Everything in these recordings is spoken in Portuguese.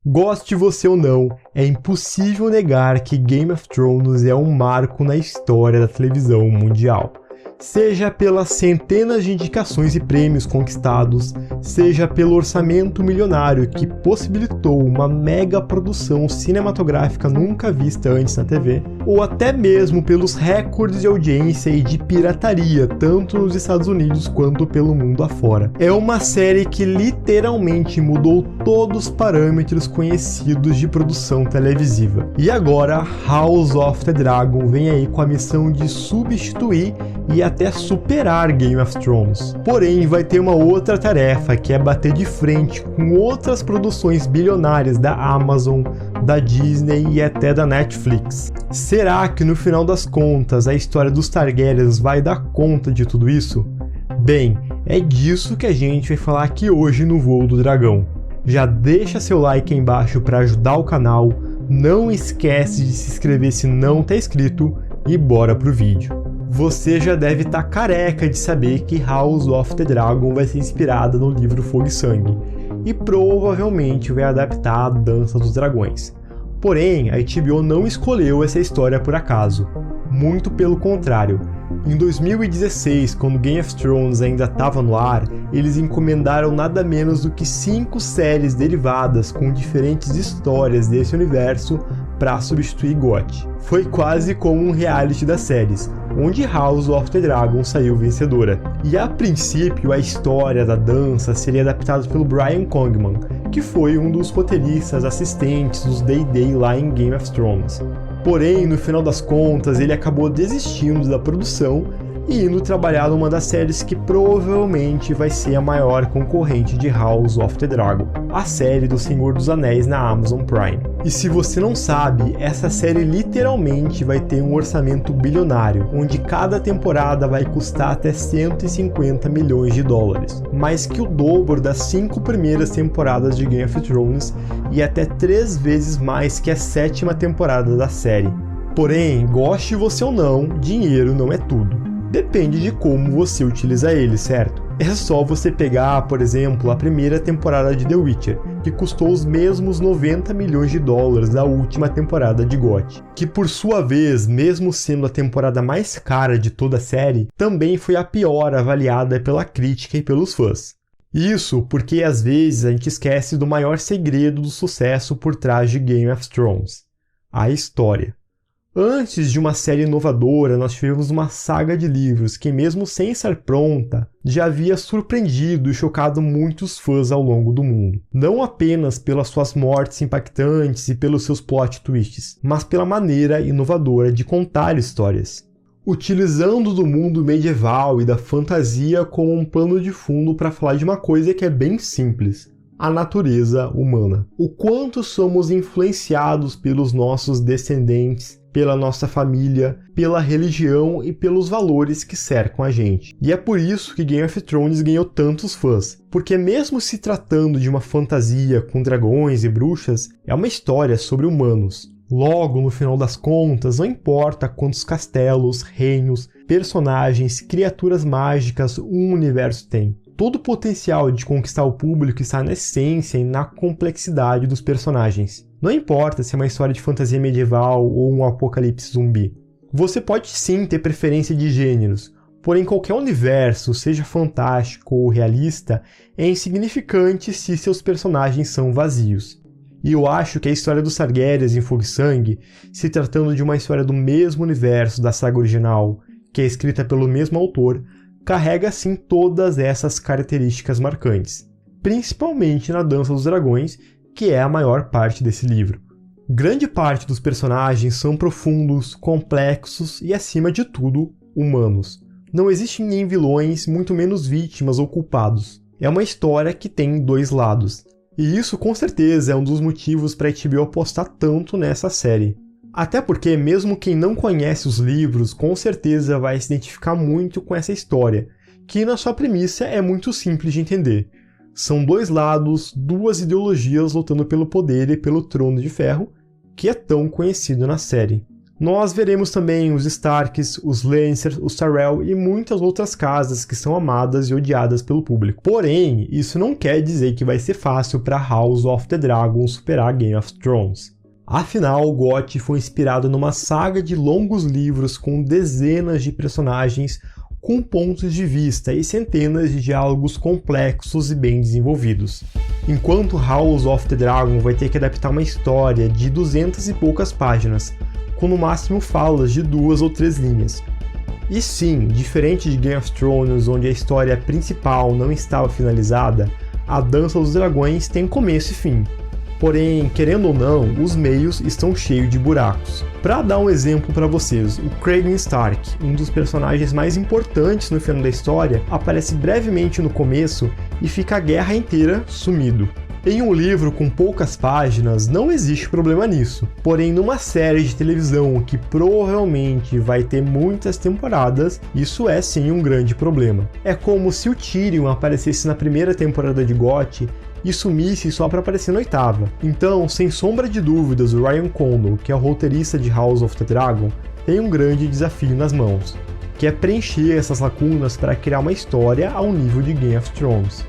Goste você ou não, é impossível negar que Game of Thrones é um marco na história da televisão mundial. Seja pelas centenas de indicações e prêmios conquistados, seja pelo orçamento milionário que possibilitou uma mega produção cinematográfica nunca vista antes na TV, ou até mesmo pelos recordes de audiência e de pirataria, tanto nos Estados Unidos quanto pelo mundo afora. É uma série que literalmente mudou todos os parâmetros conhecidos de produção televisiva. E agora, House of the Dragon vem aí com a missão de substituir e até superar Game of Thrones. Porém, vai ter uma outra tarefa, que é bater de frente com outras produções bilionárias da Amazon, da Disney e até da Netflix. Será que no final das contas a história dos Targaryens vai dar conta de tudo isso? Bem, é disso que a gente vai falar aqui hoje no Voo do Dragão. Já deixa seu like aí embaixo para ajudar o canal, não esquece de se inscrever se não está inscrito e bora pro vídeo. Você já deve estar careca de saber que House of the Dragon vai ser inspirada no livro Fogo e Sangue, e provavelmente vai adaptar a Dança dos Dragões. Porém, a HBO não escolheu essa história por acaso, muito pelo contrário. Em 2016, quando Game of Thrones ainda estava no ar, eles encomendaram nada menos do que 5 séries derivadas com diferentes histórias desse universo para substituir GOT. Foi quase como um reality das séries, onde House of the Dragon saiu vencedora. E a princípio a história da dança seria adaptada pelo Brian Cogman, que foi um dos roteiristas assistentes dos D&D lá em Game of Thrones. Porém, no final das contas, ele acabou desistindo da produção e indo trabalhar numa das séries que provavelmente vai ser a maior concorrente de House of the Dragon, a série do Senhor dos Anéis na Amazon Prime. E se você não sabe, essa série literalmente vai ter um orçamento bilionário, onde cada temporada vai custar até 150 milhões de dólares, mais que o dobro das 5 primeiras temporadas de Game of Thrones e até 3 vezes mais que a 7ª temporada da série. Porém, goste você ou não, dinheiro não é tudo. Depende de como você utiliza ele, certo? É só você pegar, por exemplo, a primeira temporada de The Witcher, que custou os mesmos 90 milhões de dólares da última temporada de GOT, que por sua vez, mesmo sendo a temporada mais cara de toda a série, também foi a pior avaliada pela crítica e pelos fãs. Isso porque às vezes a gente esquece do maior segredo do sucesso por trás de Game of Thrones: a história. Antes de uma série inovadora, nós tivemos uma saga de livros que, mesmo sem estar pronta, já havia surpreendido e chocado muitos fãs ao longo do mundo. Não apenas pelas suas mortes impactantes e pelos seus plot twists, mas pela maneira inovadora de contar histórias, utilizando do mundo medieval e da fantasia como um plano de fundo para falar de uma coisa que é bem simples: a natureza humana. O quanto somos influenciados pelos nossos descendentes, pela nossa família, pela religião e pelos valores que cercam a gente. E é por isso que Game of Thrones ganhou tantos fãs, porque mesmo se tratando de uma fantasia com dragões e bruxas, é uma história sobre humanos. Logo, no final das contas, não importa quantos castelos, reinos, personagens, criaturas mágicas um universo tem. Todo o potencial de conquistar o público está na essência e na complexidade dos personagens. Não importa se é uma história de fantasia medieval ou um apocalipse zumbi. Você pode sim ter preferência de gêneros, porém qualquer universo, seja fantástico ou realista, é insignificante se seus personagens são vazios. E eu acho que a história dos Targaryens em Fogo e Sangue, se tratando de uma história do mesmo universo da saga original, que é escrita pelo mesmo autor, carrega sim todas essas características marcantes, principalmente na Dança dos Dragões, que é a maior parte desse livro. Grande parte dos personagens são profundos, complexos e, acima de tudo, humanos. Não existem nem vilões, muito menos vítimas ou culpados. É uma história que tem dois lados. E isso, com certeza, é um dos motivos para a HBO apostar tanto nessa série. Até porque, mesmo quem não conhece os livros, com certeza vai se identificar muito com essa história, que na sua premissa é muito simples de entender. São dois lados, duas ideologias lutando pelo poder e pelo Trono de Ferro, que é tão conhecido na série. Nós veremos também os Starks, os Lancers, os Tyrell e muitas outras casas que são amadas e odiadas pelo público. Porém, isso não quer dizer que vai ser fácil para House of the Dragon superar Game of Thrones. Afinal, GOT foi inspirado numa saga de longos livros com dezenas de personagens com pontos de vista e centenas de diálogos complexos e bem desenvolvidos. Enquanto House of the Dragon vai ter que adaptar uma história de 200 e poucas páginas, com no máximo falas de 2 ou 3 linhas. E sim, diferente de Game of Thrones, onde a história principal não estava finalizada, a Dança dos Dragões tem começo e fim. Porém, querendo ou não, os meios estão cheios de buracos. Para dar um exemplo para vocês, o Craven Stark, um dos personagens mais importantes no final da história, aparece brevemente no começo e fica a guerra inteira sumido. Em um livro com poucas páginas, não existe problema nisso. Porém, numa série de televisão que provavelmente vai ter muitas temporadas, isso é sim um grande problema. É como se o Tyrion aparecesse na primeira temporada de GOT e sumisse só para aparecer na 8ª. Então, sem sombra de dúvidas, o Ryan Condal, que é o roteirista de House of the Dragon, tem um grande desafio nas mãos, que é preencher essas lacunas para criar uma história ao nível de Game of Thrones.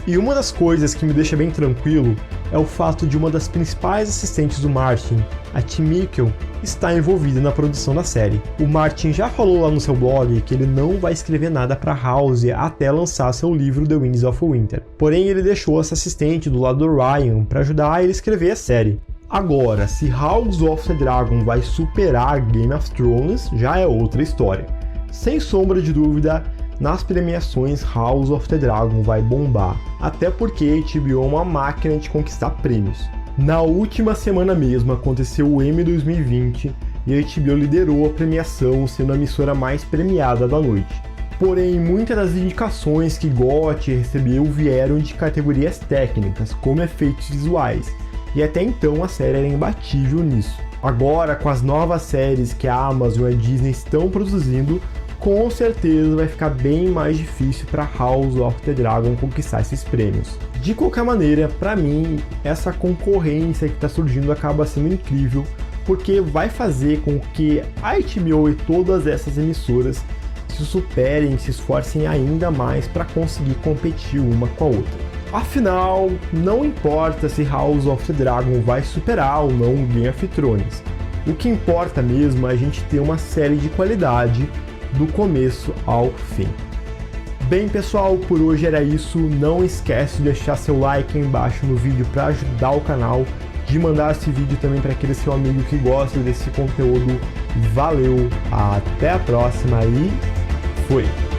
E uma das coisas que me deixa bem tranquilo é o fato de uma das principais assistentes do Martin, a Tim Mickle, estar envolvida na produção da série. O Martin já falou lá no seu blog que ele não vai escrever nada para House até lançar seu livro The Winds of Winter. Porém, ele deixou essa assistente do lado do Ryan para ajudar ele a escrever a série. Agora, se House of the Dragon vai superar Game of Thrones, já é outra história. Sem sombra de dúvida, nas premiações House of the Dragon vai bombar, até porque a HBO é uma máquina de conquistar prêmios. Na última semana mesmo aconteceu o Emmy 2020 e a HBO liderou a premiação, sendo a emissora mais premiada da noite. Porém, muitas das indicações que GOT recebeu vieram de categorias técnicas, como efeitos visuais, e até então a série era imbatível nisso. Agora, com as novas séries que a Amazon e a Disney estão produzindo, com certeza vai ficar bem mais difícil para House of the Dragon conquistar esses prêmios. De qualquer maneira, para mim, essa concorrência que está surgindo acaba sendo incrível, porque vai fazer com que a HBO e todas essas emissoras se superem, se esforcem ainda mais para conseguir competir uma com a outra. Afinal, não importa se House of the Dragon vai superar ou não Game of Thrones. O que importa mesmo é a gente ter uma série de qualidade do começo ao fim. Bem pessoal, por hoje era isso. Não esquece de deixar seu like aí embaixo no vídeo para ajudar o canal, de mandar esse vídeo também para aquele seu amigo que gosta desse conteúdo. Valeu, até a próxima e fui!